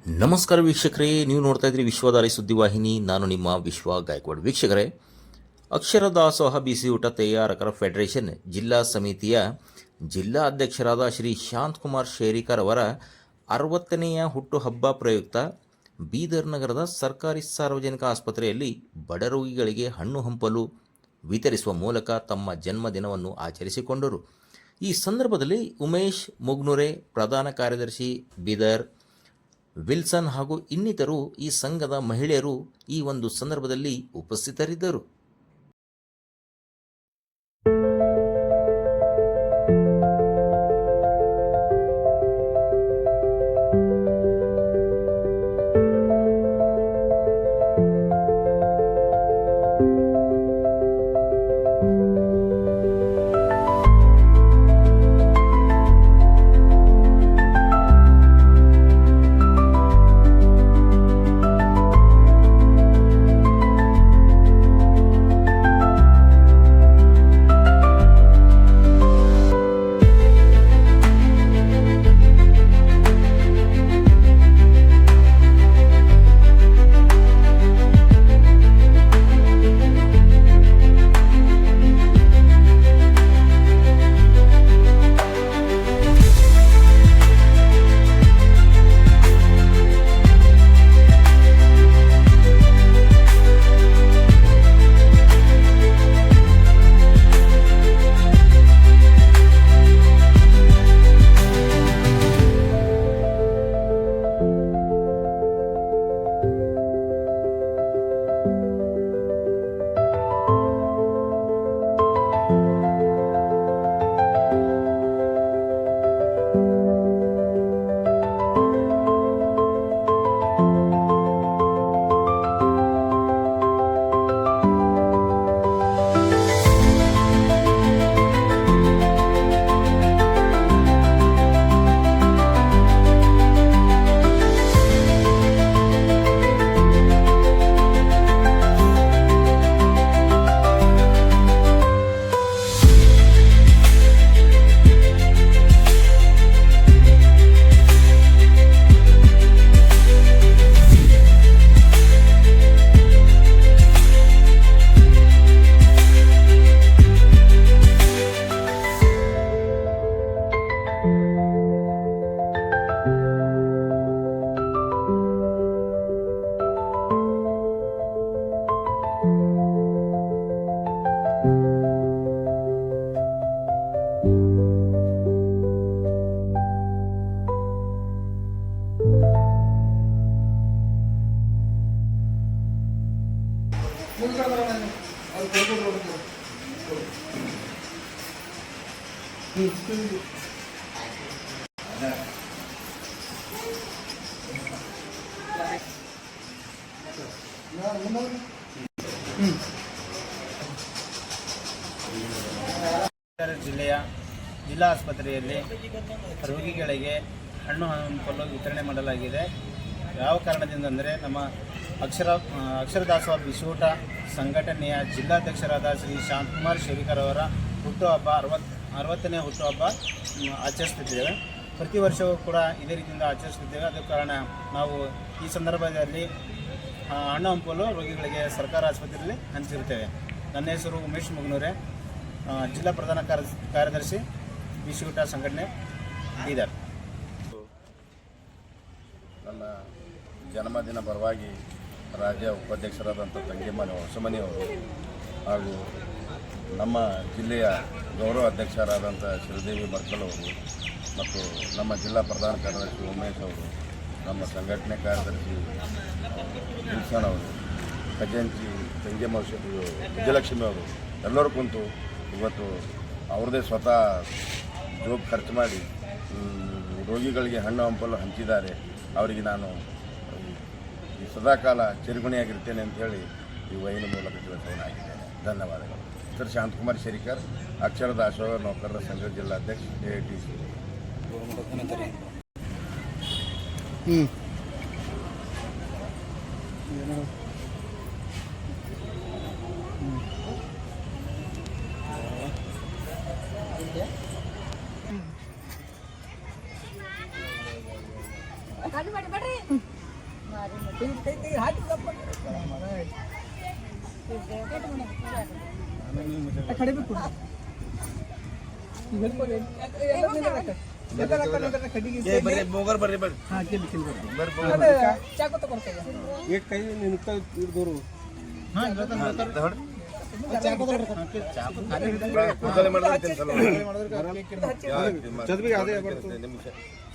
ನಮಸ್ಕಾರ ವೀಕ್ಷಕರೇ, ನೀವು ನೋಡ್ತಾ ಇದ್ರಿ ವಿಶ್ವಧಾರೆ ಸುದ್ದಿವಾಹಿನಿ. ನಾನು ನಿಮ್ಮ ವಿಶ್ವ ಗಾಯಕ್ವಾಡ್. ವೀಕ್ಷಕರೇ, ಅಕ್ಷರ ದಾಸೋಹ ಬಿಸಿ ಊಟ ತಯಾರಕರ ಫೆಡರೇಷನ್ ಜಿಲ್ಲಾ ಸಮಿತಿಯ ಜಿಲ್ಲಾ ಅಧ್ಯಕ್ಷರಾದ ಶ್ರೀ ಶಾಂತಕುಮಾರ್ ಶೇರಿಕರ್ ಅವರ 60ನೆಯ ಹುಟ್ಟುಹಬ್ಬ ಪ್ರಯುಕ್ತ ಬೀದರ್ ನಗರದ ಸರ್ಕಾರಿ ಸಾರ್ವಜನಿಕ ಆಸ್ಪತ್ರೆಯಲ್ಲಿ ಬಡ ರೋಗಿಗಳಿಗೆ ಹಣ್ಣು ಹಂಪಲು ವಿತರಿಸುವ ಮೂಲಕ ತಮ್ಮ ಜನ್ಮದಿನವನ್ನು ಆಚರಿಸಿಕೊಂಡರು. ಈ ಸಂದರ್ಭದಲ್ಲಿ ಉಮೇಶ್ ಮುಗ್ನುರೆ, ಪ್ರಧಾನ ಕಾರ್ಯದರ್ಶಿ ಬೀದರ್, ವಿಲ್ಸನ್ ಹಾಗೂ ಇನ್ನಿತರು ಈ ಸಂಘದ ಮಹಿಳೆಯರು ಈ ಒಂದು ಸಂದರ್ಭದಲ್ಲಿ ಉಪಸ್ಥಿತರಿದ್ದರು. ಜಿಲ್ಲೆಯ ಜಿಲ್ಲಾ ಆಸ್ಪತ್ರೆಯಲ್ಲಿ ರೋಗಿಗಳಿಗೆ ಹಣ್ಣು ಹಂಪಲು ವಿತರಣೆ ಮಾಡಲಾಗಿದೆ. ಯಾವ ಕಾರಣದಿಂದ ಅಂದರೆ ನಮ್ಮ ಅಕ್ಷರ ದಾಸೋಹ ಬಿಸಿಯೂಟ ಸಂಘಟನೆಯ ಜಿಲ್ಲಾಧ್ಯಕ್ಷರಾದ ಶ್ರೀ ಶಾಂತಕುಮಾರ್ ಶೇರಿಕರ್ ಅವರ ಹುಟ್ಟುಹಬ್ಬ 60ನೇ ಹುಟ್ಟುಹಬ್ಬ ಆಚರಿಸುತ್ತಿದ್ದೇವೆ. ಪ್ರತಿ ವರ್ಷವೂ ಕೂಡ ಇದೇ ರೀತಿಯಿಂದ ಆಚರಿಸುತ್ತಿದ್ದೇವೆ. ಆದ ಕಾರಣ ನಾವು ಈ ಸಂದರ್ಭದಲ್ಲಿ ಹಣ್ಣು ಹಂಪಲು ರೋಗಿಗಳಿಗೆ ಸರ್ಕಾರ ಆಸ್ಪತ್ರೆಯಲ್ಲಿ ಹಂಚಿರುತ್ತೇವೆ. ನನ್ನ ಹೆಸರು ಉಮೇಶ್ ಮುಗ್ನೂರೆ, ಜಿಲ್ಲಾ ಪ್ರಧಾನ ಕಾರ್ಯದರ್ಶಿ ಬಿಸಿಯೂಟ ಸಂಘಟನೆ ಬೀದರ್. ನನ್ನ ಜನ್ಮದಿನ ಪರವಾಗಿ ರಾಜ್ಯ ಉಪಾಧ್ಯಕ್ಷರಾದಂಥ ತಂಗಿಮನೆ ಹೊಸಮನಿಯವರು ಹಾಗೂ ನಮ್ಮ ಜಿಲ್ಲೆಯ ಗೌರವ ಅಧ್ಯಕ್ಷರಾದಂಥ ಶ್ರೀದೇವಿ ಮರ್ಕಲ್ ಅವರು ಮತ್ತು ನಮ್ಮ ಜಿಲ್ಲಾ ಪ್ರಧಾನ ಕಾರ್ಯದರ್ಶಿ ಉಮೇಶ್ ಅವರು, ನಮ್ಮ ಸಂಘಟನೆ ಕಾರ್ಯದರ್ಶಿ ವಿಲ್ಸನ್ ಅವರು, ಖಜಾಂಚಿ ತಂಗಿಮ ವಿಜಯಲಕ್ಷ್ಮಿ ಅವರು ಎಲ್ಲರೂ ಕುಂತು ಇವತ್ತು ಅವ್ರದ್ದೇ ಸ್ವತಃ ಜೋಬ್ ಖರ್ಚು ಮಾಡಿ ರೋಗಿಗಳಿಗೆ ಹಣ್ಣು ಹಂಪಲು ಹಂಚಿದ್ದಾರೆ. ಅವರಿಗೆ ನಾನು ಈ ಸದಾಕಾಲ ಚಿರಗುಣಿಯಾಗಿರ್ತೇನೆ ಅಂತ ಹೇಳಿ ಈ ವೈನ ಮೂಲಕ ತಿಳಿಸೋನಾಗಿದ್ದೇನೆ. ಧನ್ಯವಾದಗಳು. ಸರ್ ಶಾಂತಕುಮಾರ್ ಶೇರಿಕರ್, ಅಕ್ಷರ ದಾಸೋಹ ನೌಕರರ ಸಂಘದ ಜಿಲ್ಲಾಧ್ಯಕ್ಷ, AITC. Hadi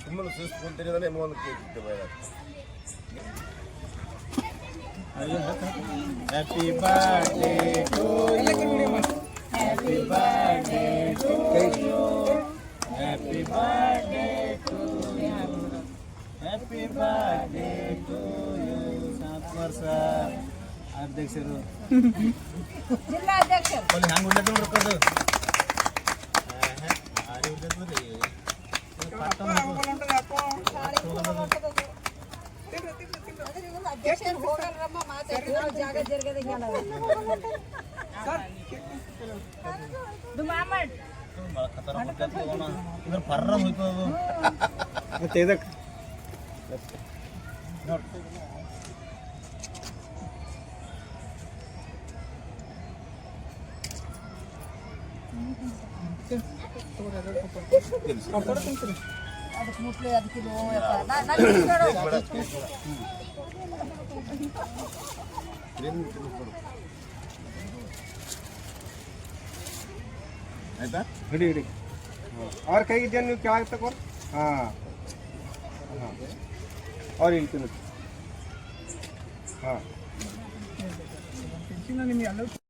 ಸುಮ್ಮನೆ ಸುಸ್ಕೊಂತೀನಿ ಅಂದ್ರೆ ಒಂದು ಕೇಕ್ ಇಟ್ಟು Happy birthday to you. Happy birthday to you. Happy birthday to you. Happy birthday to you. 7 ವರ್ಷ ಅಧ್ಯಕ್ಷರು ಜಿಲ್ಲಾಧ್ಯಕ್ಷರು ಅಲ್ಲಿ ಹ್ಯಾಂಗ ಉಳ್ಳದು ನೋಡ್ಕೋದು ಆರಿ ಉಳ್ಳದು ರೀ ಅಧ್ಯಕ್ಷರು ಹೋಗಲ್ರಮ್ಮ ಮಾತಾಡಿ ನಾವು ಜಾಗ ಜರ್ಗದಂಗೆ ಖತರ ಇದ್ರ ಪರ್ರ ಹೋಯ್ತದು ಮತ್ತೆ ಇದಕ್ಕೆ ಅದಕ್ಕೆ ಮುಟ್ಲಿ ಅದಕ್ಕೆ ಆಯ್ತಾ ಹಿಡಿ ಹಿಡಿ ಅವ್ರ ಕೈಗೆ ನೀವು ಕೆಳಗೆ ತಗೋರಿ ಹಾಂ ಹಾಂ ಅವ್ರು ಹೇಳ್ತೀನಿ ಹಾಂ